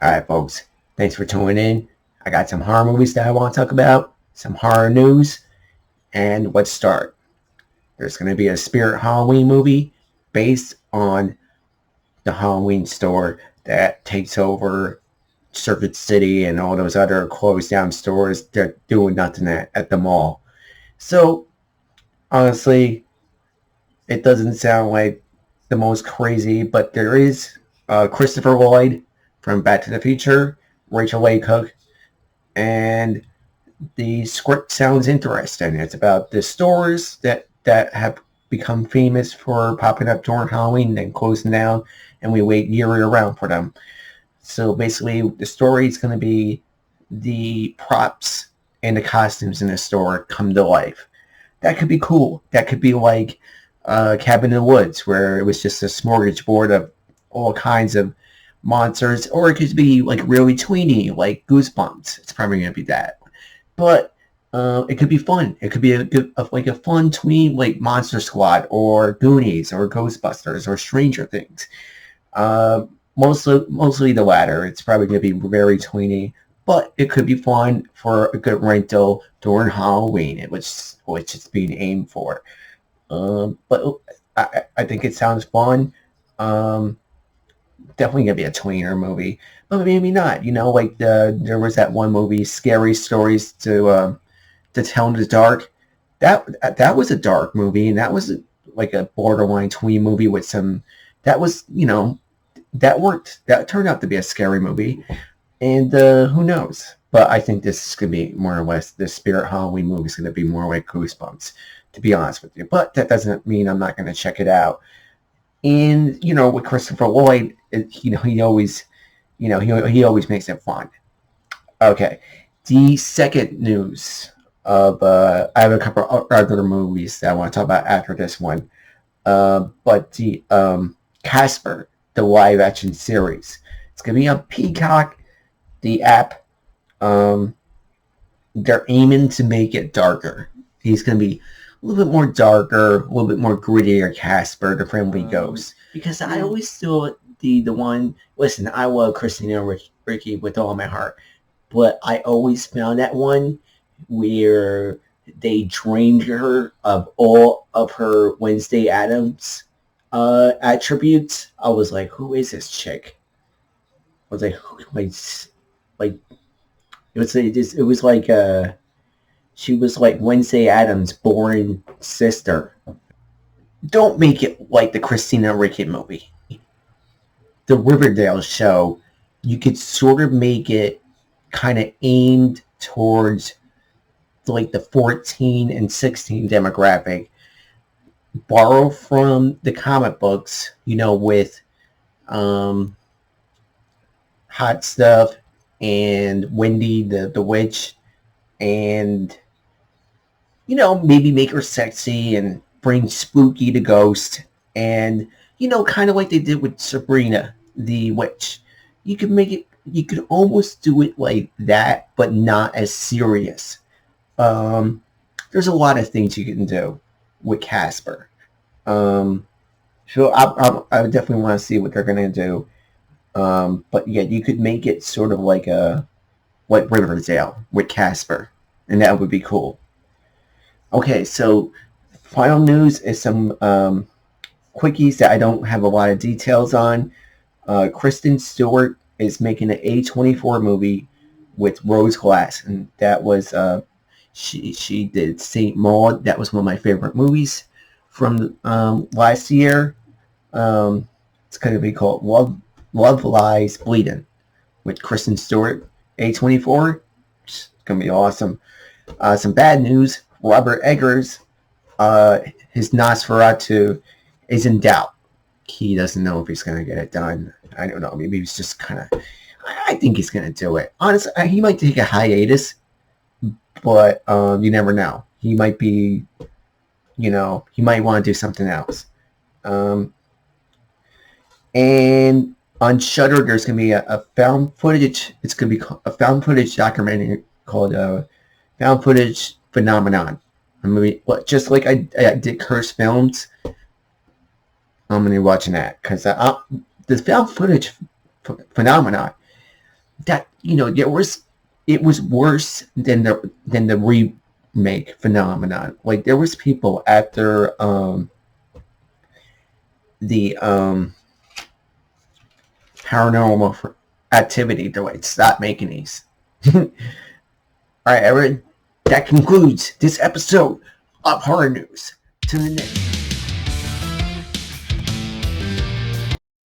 Alright, folks. Thanks for tuning in. I got some horror movies that I want to talk about, some horror news, and let's start. There's going to be a Spirit Halloween movie based on the Halloween store that takes over Circuit City and all those other closed down stores that are doing nothing at the mall. So, honestly, it doesn't sound like the most crazy, but there is Christopher Lloyd from Back to the Future, Rachel Leigh Cook, and the script sounds interesting. It's about the stores that have become famous for popping up during Halloween and then closing down, and we wait year round for them. So basically, the story is going to be the props and the costumes in the store come to life. That could be cool. That could be like Cabin in the Woods, where it was just a smorgasbord of all kinds of monsters, or it could be like really tweeny, like Goosebumps. It's probably going to be that. But it could be fun. It could be a fun tween, like Monster Squad or Goonies or Ghostbusters or Stranger Things. Mostly the latter. It's probably going to be very tweeny, but it could be fun for a good rental during Halloween, which it's being aimed for. But I think it sounds fun. Definitely gonna be a tweener movie, but maybe not. Like there was that one movie, Scary Stories to Tell in the Dark. That was a dark movie, and that was like a borderline tween movie with some. That was that worked. That turned out to be a scary movie, and who knows? But I think this is gonna be more or less the Spirit Halloween movie is gonna be more like Goosebumps, to be honest with you. But that doesn't mean I'm not gonna check it out. And with Christopher Lloyd, he always makes it fun. Okay, the second news of I have a couple of other movies that I want to talk about after this one. But the Casper, the live action series, it's gonna be on Peacock, the app. They're aiming to make it darker. He's gonna be a little bit more darker, a little bit more grittier Casper, the friendly ghost. Because I always thought the one. Listen, I love Christina Ricci with all my heart, but I always found that one where they drained her of all of her Wednesday Addams attributes. I was like, who is this chick? I was like it was like she was like Wednesday Addams' boring sister. Don't make it like the Christina Ricci movie. The Riverdale show, you could sort of make it kind of aimed towards like the 14 and 16 demographic. Borrow from the comic books, with Hot Stuff and Wendy the Witch, and maybe make her sexy and bring Spooky the Ghost, and kind of like they did with Sabrina the Witch. You could almost do it like that, but not as serious. There's a lot of things you can do with Casper. So I would definitely want to see what they're gonna do. But yeah, you could make it sort of like Riverdale with Casper, and that would be cool. Okay, so final news is some quickies that I don't have a lot of details on. Kristen Stewart is making an A24 movie with Rose Glass, and that was she did Saint Maud. That was one of my favorite movies from last year. It's going to be called Love Lies Bleeding with Kristen Stewart. A24. It's going to be awesome. Some bad news. Robert Eggers, his Nosferatu is in doubt. He doesn't know if he's going to get it done. I don't know. Maybe he's just kind of... I think he's going to do it. Honestly, he might take a hiatus, but you never know. He might be... he might want to do something else. And on Shudder, there's going to be a found footage... It's going to be a found footage documentary called Found Footage Phenomenon. Just like I did Cursed Films, I'm going to be watching that. Because the found footage phenomenon, that, it was worse than the remake phenomenon. Like, there was people after the Paranormal Activity, they're like, stop making these. All right, everyone, that concludes this episode of Horror News. Tune in.